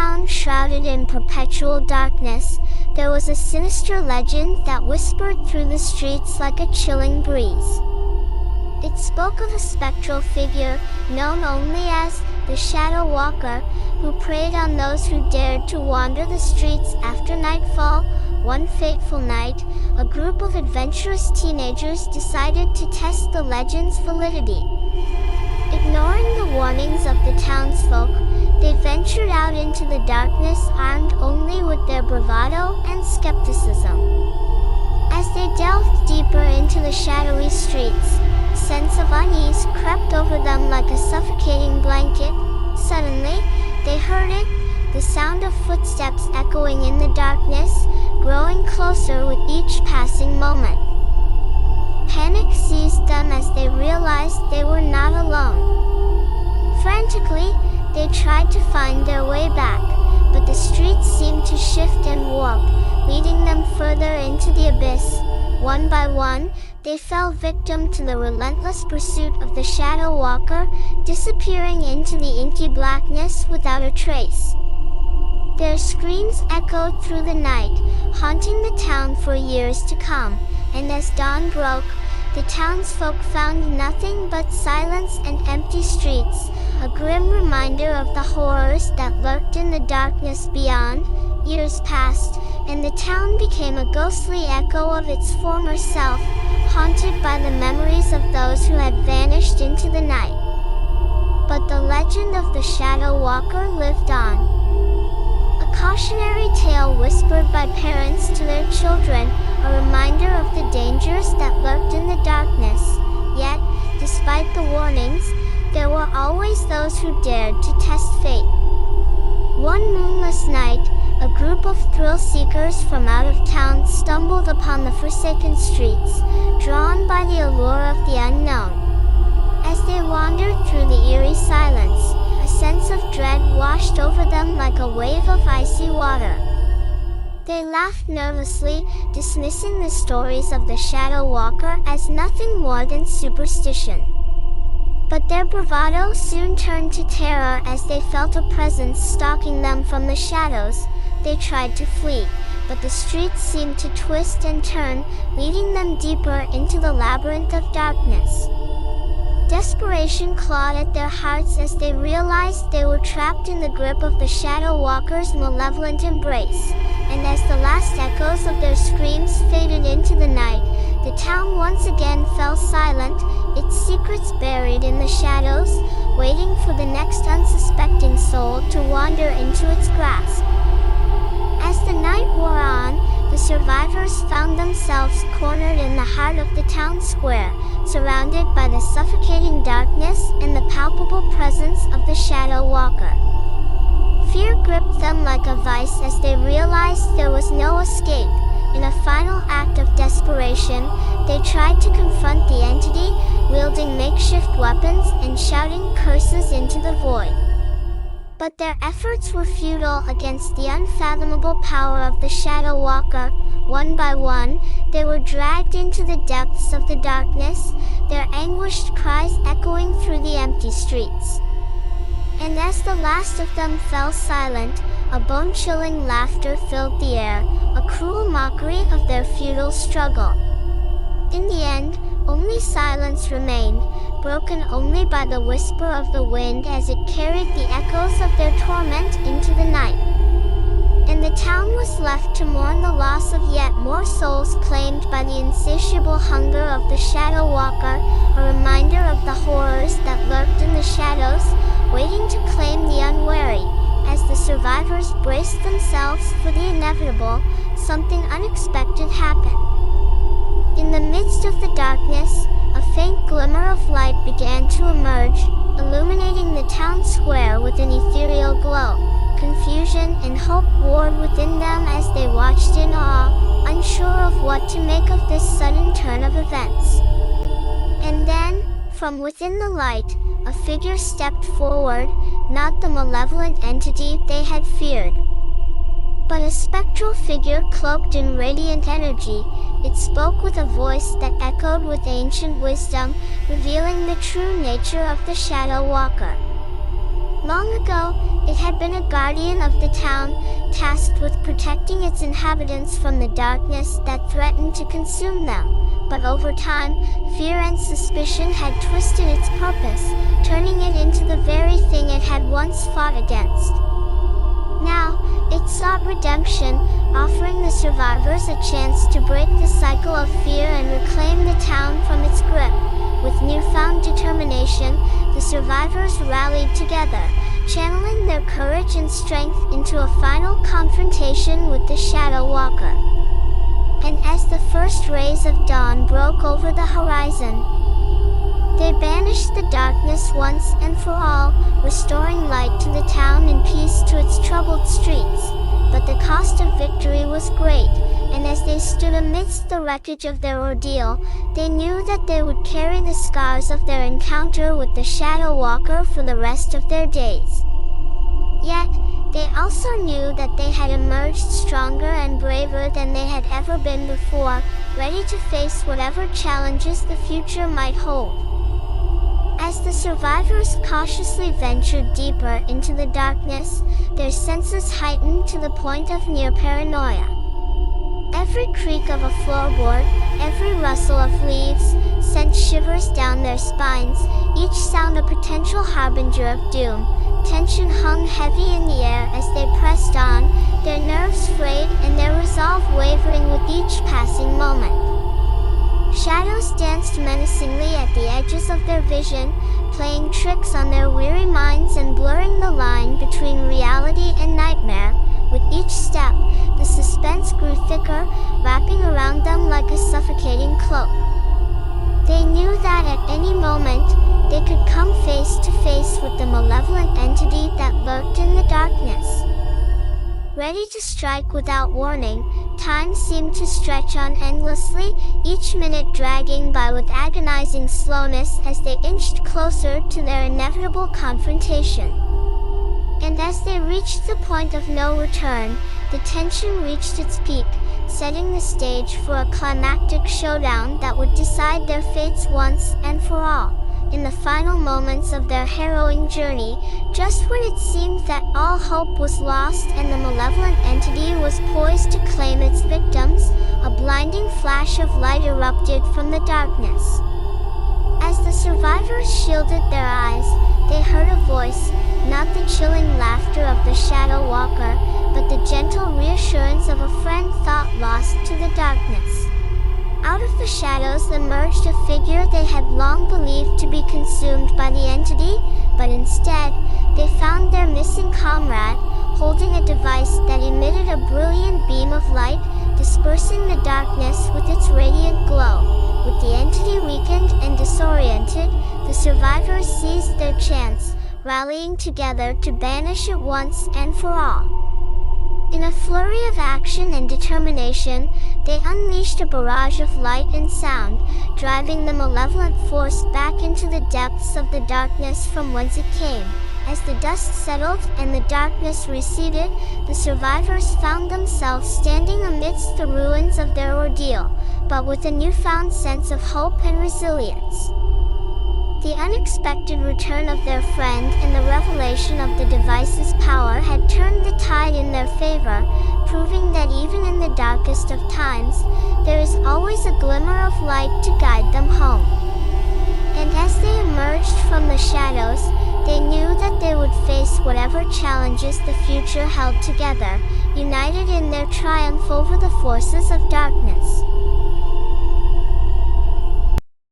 town shrouded in perpetual darkness, there was a sinister legend that whispered through the streets like a chilling breeze. It spoke of a spectral figure, known only as the Shadow Walker, who preyed on those who dared to wander the streets after nightfall. One fateful night, a group of adventurous teenagers decided to test the legend's validity. Ignoring the warnings of the townsfolk, they ventured out into the darkness armed only with their bravado and skepticism. As they delved deeper into the shadowy streets, a sense of unease crept over them like a suffocating blanket. Suddenly, they heard it, the sound of footsteps echoing in the darkness, growing closer with each passing moment. Panic seized them as they realized they were not alone. Frantically, they tried to find their way back, but the streets seemed to shift and warp, leading them further into the abyss. One by one, they fell victim to the relentless pursuit of the Shadow Walker, disappearing into the inky blackness without a trace. Their screams echoed through the night, haunting the town for years to come, and as dawn broke, the townsfolk found nothing but silence and empty streets, a grim reminder of the horrors that lurked in the darkness beyond. Years passed, and the town became a ghostly echo of its former self, haunted by the memories of those who had vanished into the night. But the legend of the Shadow Walker lived on. A cautionary tale whispered by parents to their children, a reminder of the dangers that lurked in the darkness. Yet, despite the warnings, there were always those who dared to test fate. One moonless night, a group of thrill-seekers from out of town stumbled upon the forsaken streets, drawn by the allure of the unknown. As they wandered through the eerie silence, a sense of dread washed over them like a wave of icy water. They laughed nervously, dismissing the stories of the Shadow Walker as nothing more than superstition. But their bravado soon turned to terror as they felt a presence stalking them from the shadows. They tried to flee, but the streets seemed to twist and turn, leading them deeper into the labyrinth of darkness. Desperation clawed at their hearts as they realized they were trapped in the grip of the Shadow Walker's malevolent embrace. And as the last echoes of their screams faded into the night, the town once again fell silent, its secrets buried in the shadows, waiting for the next unsuspecting soul to wander into its grasp. As the night wore on, the survivors found themselves cornered in the heart of the town square, surrounded by the suffocating darkness and the palpable presence of the Shadow Walker. Fear gripped them like a vice as they realized there was no escape. In a final act of desperation, they tried to confront the entity, wielding makeshift weapons and shouting curses into the void. But their efforts were futile against the unfathomable power of the Shadow Walker. One by one, they were dragged into the depths of the darkness, their anguished cries echoing through the empty streets. And as the last of them fell silent, a bone-chilling laughter filled the air, a cruel mockery of their futile struggle. In the end, only silence remained, broken only by the whisper of the wind as it carried the echoes of their torment into the night. And the town was left to mourn the loss of yet more souls claimed by the insatiable hunger of the Shadow Walker, a reminder of the horrors that lurked in the shadows, waiting to claim the unwary. As the survivors braced themselves for the inevitable, something unexpected happened. In the midst of the darkness, a faint glimmer of light began to emerge, illuminating the town square with an ethereal glow. Confusion and hope warred within them as they watched in awe, unsure of what to make of this sudden turn of events. And then, from within the light, a figure stepped forward, not the malevolent entity they had feared, but a spectral figure cloaked in radiant energy. It spoke with a voice that echoed with ancient wisdom, revealing the true nature of the Shadow Walker. Long ago, It had been a guardian of the town, tasked with protecting its inhabitants from the darkness that threatened to consume them. But over time, fear and suspicion had twisted its purpose, turning it into the very thing it had once fought against. Now, it sought redemption, offering the survivors a chance to break the cycle of fear and reclaim the town from its grip. With newfound determination, the survivors rallied together, channeling their courage and strength into a final confrontation with the Shadow Walker. And as the first rays of dawn broke over the horizon, they banished the darkness once and for all, restoring light to the town and peace to its troubled streets. But the cost of victory was great, and as they stood amidst the wreckage of their ordeal, they knew that they would carry the scars of their encounter with the Shadow Walker for the rest of their days. Yet, they also knew that they had emerged stronger and braver than they had ever been before, ready to face whatever challenges the future might hold. As the survivors cautiously ventured deeper into the darkness, their senses heightened to the point of near paranoia. Every creak of a floorboard, every rustle of leaves, sent shivers down their spines, each sound a potential harbinger of doom. Tension hung heavy in the air as they pressed on, their nerves frayed and their resolve wavering with each passing moment. Shadows danced menacingly at the edges of their vision, playing tricks on their weary minds and blurring the line between reality and nightmare. With each step, the suspense grew thicker, wrapping around them like a suffocating cloak. They knew that at any moment, they could come face to face with the malevolent entity that lurked in the darkness. Ready to strike without warning, time seemed to stretch on endlessly, each minute dragging by with agonizing slowness as they inched closer to their inevitable confrontation. And as they reached the point of no return, the tension reached its peak, setting the stage for a climactic showdown that would decide their fates once and for all. In the final moments of their harrowing journey, just when it seemed that all hope was lost and the malevolent entity was poised to claim its victims, a blinding flash of light erupted from the darkness. As the survivors shielded their eyes, they heard a voice, not the chilling laughter of the Shadow Walker, but the gentle reassurance of a friend thought lost to the darkness. Out of the shadows emerged a figure they had long believed to be consumed by the entity, but instead, they found their missing comrade, holding a device that emitted a brilliant beam of light, dispersing the darkness with its radiant glow. With the entity weakened and disoriented, the survivors seized their chance, rallying together to banish it once and for all. In a flurry of action and determination, they unleashed a barrage of light and sound, driving the malevolent force back into the depths of the darkness from whence it came. As the dust settled and the darkness receded, the survivors found themselves standing amidst the ruins of their ordeal, but with a newfound sense of hope and resilience. The unexpected return of their friend and the revelation of the device's power had turned the tide in their favor, proving that even in the darkest of times, there is always a glimmer of light to guide them home. And as they emerged from the shadows, they knew that they would face whatever challenges the future held together, united in their triumph over the forces of darkness.